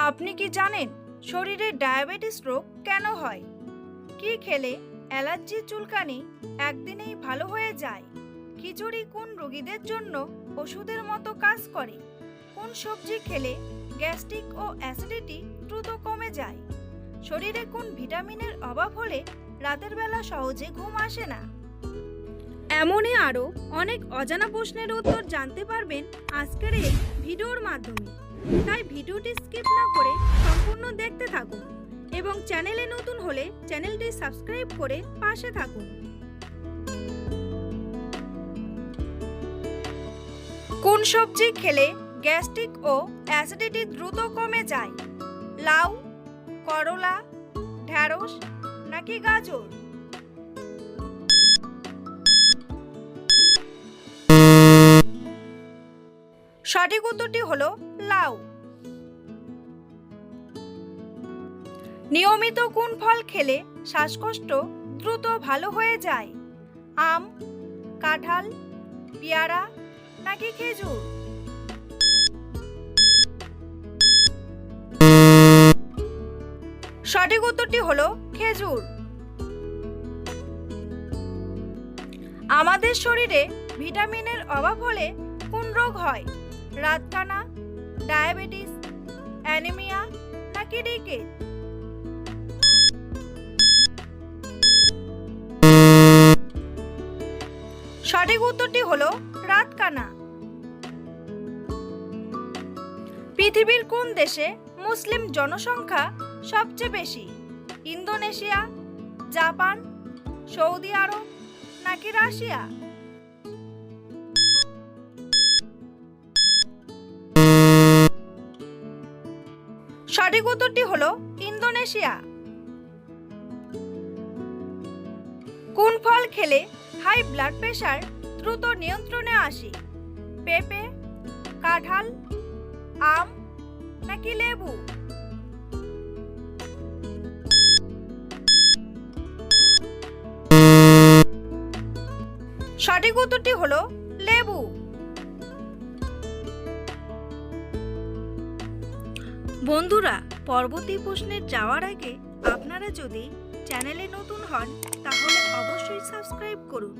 আপনি কি জানেন শরীরে ডায়াবেটিস রোগ কেন হয়? কি খেলে অ্যালার্জি চুলকানি একদিনেই ভালো হয়ে যায়? খিচুড়ি কোন রোগীদের জন্য ওষুধের মতো কাজ করে? কোন সবজি খেলে গ্যাস্ট্রিক ও অ্যাসিডিটি দ্রুত কমে যায়? শরীরে কোন ভিটামিনের অভাব হলে রাতের বেলা সহজে ঘুম আসে না? এমনই আরও অনেক অজানা প্রশ্নের উত্তর জানতে পারবেন আজকের এই ভিডিওর মাধ্যমে। তাই ভিডিওটি স্কিপ না করে সম্পূর্ণ দেখতে থাকুন এবং চ্যানেলে নতুন হলে চ্যানেলটি সাবস্ক্রাইব করে পাশে থাকুন। কোন সবজি খেলে গ্যাস্ট্রিক ও অ্যাসিডিটি দ্রুত কমে যায়? লাউ, করলা, ঢ্যাঁড়স নাকি গাজর? সঠিক উত্তরটি হলো লাউ। নিয়মিত কোন ফল খেলে শ্বাসকষ্ট দ্রুত ভালো হয়ে যায়? আম, কাঁঠাল, পেয়ারা নাকি খেজুর? সঠিক উত্তরটি হলো খেজুর। আমাদের শরীরে ভিটামিনের অভাব হলে কোন রোগ হয়? রাতকানা, ডায়াবেটিস, অ্যানিমিয়া নাকি রিকেট? সঠিক উত্তরটি হলো রাতকানা। পৃথিবীর কোন দেশে মুসলিম জনসংখ্যা সবচেয়ে বেশি? ইন্দোনেশিয়া, জাপান, সৌদি আরব নাকি রাশিয়া? সঠিক উত্তরটি হলো ইন্দোনেশিয়া। কোন ফল খেলে হাই ব্লাড প্রেশার দ্রুত নিয়ন্ত্রণে আসে? পেঁপে, কাঁঠাল, আম নাকি লেবু? সঠিক উত্তরটি হলো লেবু। বন্ধুরা, পরবর্তী প্রশ্নে যাওয়ার আগে আপনারা যদি চ্যানেলে নতুন হন তাহলে অবশ্যই সাবস্ক্রাইব করুন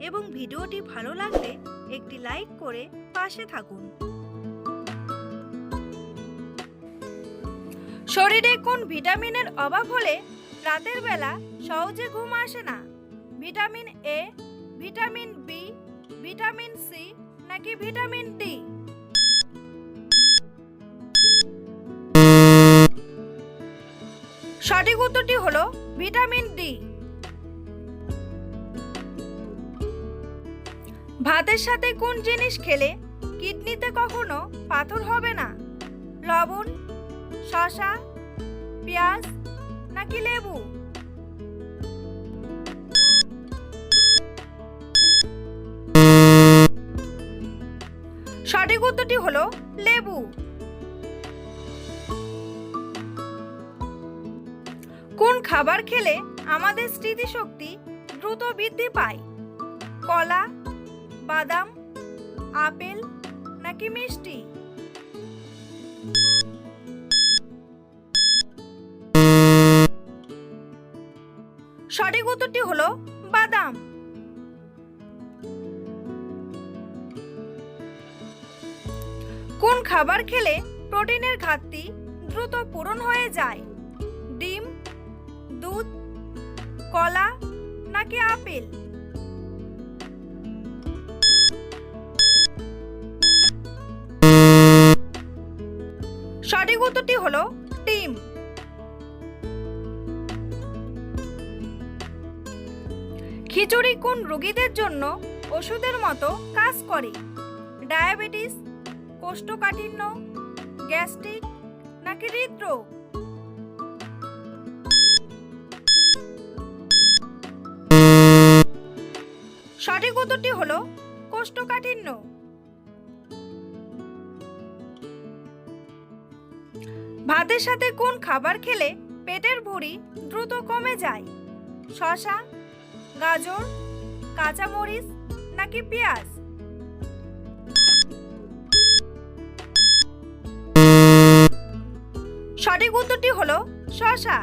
এবং ভিডিওটি ভালো লাগলে একটি লাইক করে পাশে থাকুন। শরীরে কোন ভিটামিনের অভাব হলে রাতের বেলা সহজে ঘুম আসে না? Vitamin A, vitamin B, vitamin C নাকি ভিটামিন ডি? সঠিক উত্তরটি হলো ভিটামিন ডি। ভাতের সাথে কোন জিনিস খেলে কিডনিতে কখনো পাথর হবে না? লবণ, শসা, পেঁয়াজ নাকি লেবু? সঠিক উত্তরটি হলো লেবু। কোন খাবার খেলে আমাদের স্মৃতিশক্তি দ্রুত বৃদ্ধি পায়? কলা, বাদাম, আপেল নাকি মিষ্টি? সঠিক উত্তরটি হলো বাদাম। কোন খাবার খেলে প্রোটিনের ঘাটতি দ্রুত পূরণ হয়ে যায়? ডিম, দুধ, কলা নাকি আপেল? সঠিক উত্তরটি হলো ডিম। খিচুড়ি কোন রোগীদের জন্য ওষুধের মতো কাজ করে? ডায়াবেটিস, কোষ্ঠকাঠিন্য, গ্যাস্ট্রিক নাকি হৃদরোগ? সঠিক উত্তরটি হলো কোষ্ঠকাঠিন্য। ভাতের সাথে কোন খাবার খেলে পেটের ভুঁড়ি দ্রুত কমে যায়? শসা, গাজর, কাঁচামরিচ নাকি পেঁয়াজ? সঠিক উত্তরটি হলো শসা।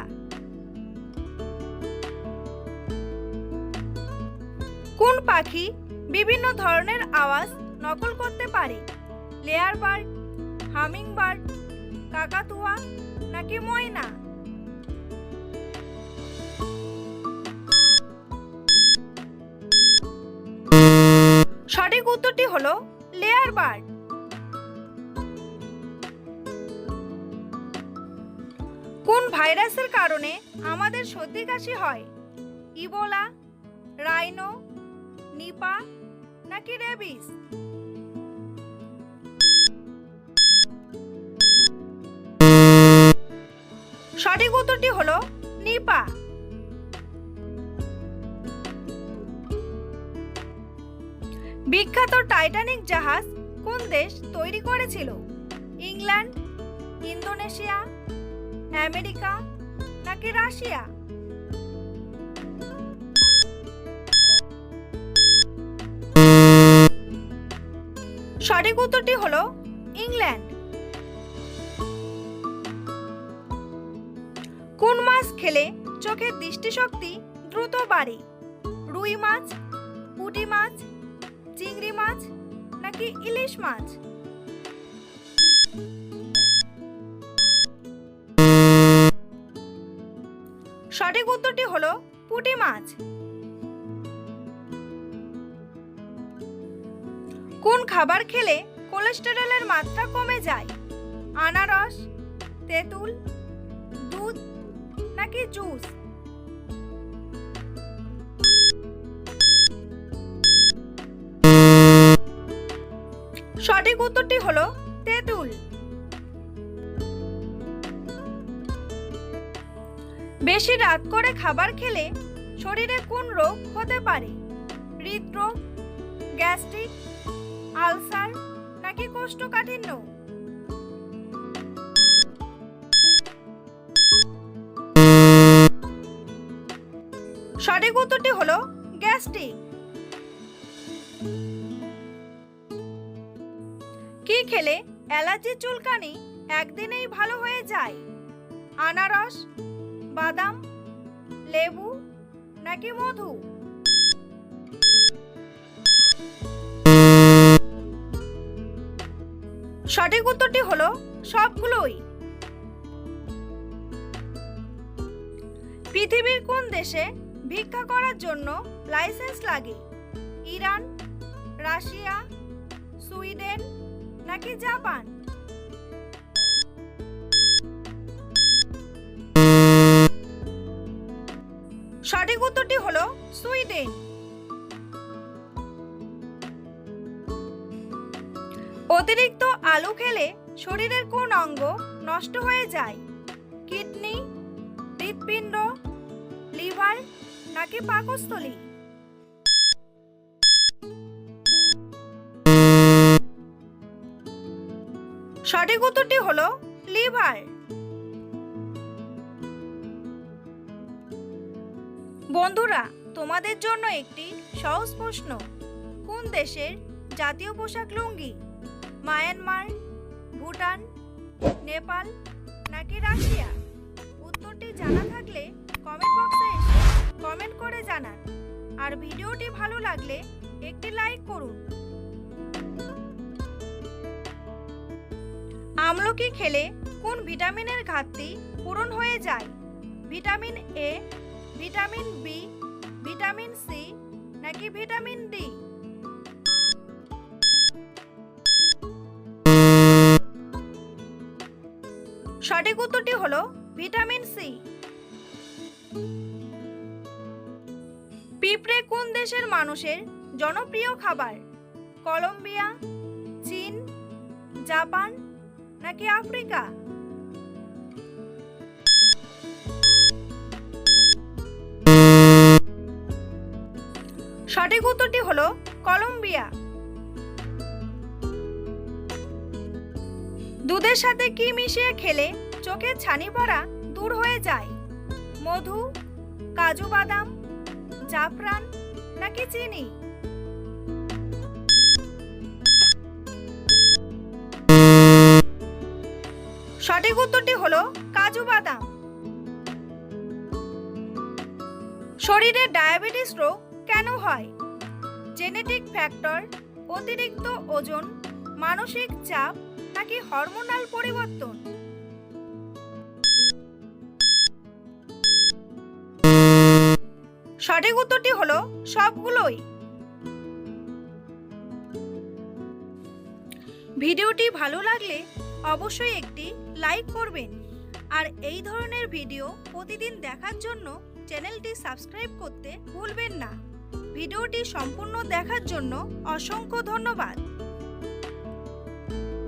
কোন পাখি বিভিন্ন ধরনের আওয়াজ নকল করতে পারে? লেয়ার বার্ড, হামিং বার্ড, কাকাতুয়া নাকি ময়না? সঠিক উত্তরটি হলো লেয়ার বার্ড। কোন ভাইরাসের কারণে আমাদের সর্দি কাশি হয়? ইবোলা, রাইনো, নিপা নাকি রেবিস? সঠিক উত্তরটি হলো নিপা। বিখ্যাত টাইটানিক জাহাজ কোন দেশ তৈরি করেছিল? ইংল্যান্ড, ইন্দোনেশিয়া, আমেরিকা নাকি রাশিয়া? সঠিক উত্তরটি হলো ইংল্যান্ড। কোন মাছ খেলে চোখের দৃষ্টিশক্তি দ্রুত বাড়ে? রুই মাছ, পুঁটি মাছ, চিংড়ি মাছ নাকি ইলিশ মাছ? সঠিক উত্তরটি হলো পুঁটি মাছ। কোন খাবার খেলে কোলেস্টেরলের মাত্রা কমে যায়? আনারস, তেঁতুল, দুধ নাকি জুস? সঠিক উত্তরটি হলো তেঁতুল। বেশি রাত করে খাবার খেলে শরীরে কোন রোগ হতে পারে? হৃদরোগ, গ্যাস্ট্রিক, আলসার নাকি কোষ্ঠকাঠিন্য? সঠিক উত্তরটি হলো গ্যাস্ট্রিক। কি খেলে অ্যালার্জি চুলকানি একদিনেই ভালো হয়ে যায়? আনারস, বাদাম, লেবু নাকি মধু? সঠিক উত্তরটি হলো সবগুলোই। পৃথিবীর কোন দেশে ভিক্ষা করার জন্য লাইসেন্স লাগে? ইরান, রাশিয়া, সুইডেন নাকি জাপান? সঠিক উত্তরটি হলো সুইডেন। অতিরিক্ত আলু খেলে শরীরের কোন অঙ্গ নষ্ট হয়ে যায়? কিডনি, হৃৎপিণ্ড, লিভার নাকি পাকস্থলী? সঠিক উত্তরটি হলো লিভার। বন্ধুরা, তোমাদের জন্য একটি সহজ প্রশ্ন। কোন দেশের জাতীয় পোশাক লুঙ্গি? মায়ানমার, ভুটান, নেপাল নাকি রাশিয়া? উত্তরটি জানা থাকলে কমেন্ট বক্সে এসে কমেন্ট করে জানান। আর ভিডিওটি ভালো লাগলে একটি লাইক করুন। আমলকি খেলে কোন ভিটামিনের ঘাটতি পূরণ হয়ে যায়? Vitamin A, vitamin B, vitamin C নাকি ভিটামিন ডি? সঠিক উত্তরটি হলো ভিটামিন সি। পিঁপড়ে কোন দেশের মানুষের জনপ্রিয় খাবার? কলম্বিয়া, চীন, জাপান নাকি আফ্রিকা? সঠিক উত্তরটি হলো কলম্বিয়া। দুধের সাথে কি মিশিয়ে খেলে চোখের ছানি পড়া দূর হয়ে যায়? মধু, কাজু বাদাম, জাফরান নাকি চিনি? সঠিক উত্তরটি হলো কাজু বাদাম। শরীরে ডায়াবেটিস রোগ কেন হয়? জেনেটিক ফ্যাক্টর, অতিরিক্ত ওজন, মানসিক চাপ নাকি হরমোনাল পরিবর্তন? সঠিক উত্তরটি হলো সবগুলোই। ভিডিওটি ভালো লাগলে অবশ্যই একটি লাইক করবেন আর এই ধরনের ভিডিও প্রতিদিন দেখার জন্য চ্যানেলটি সাবস্ক্রাইব করতে ভুলবেন না। ভিডিওটি সম্পূর্ণ দেখার জন্য অসংখ্য ধন্যবাদ।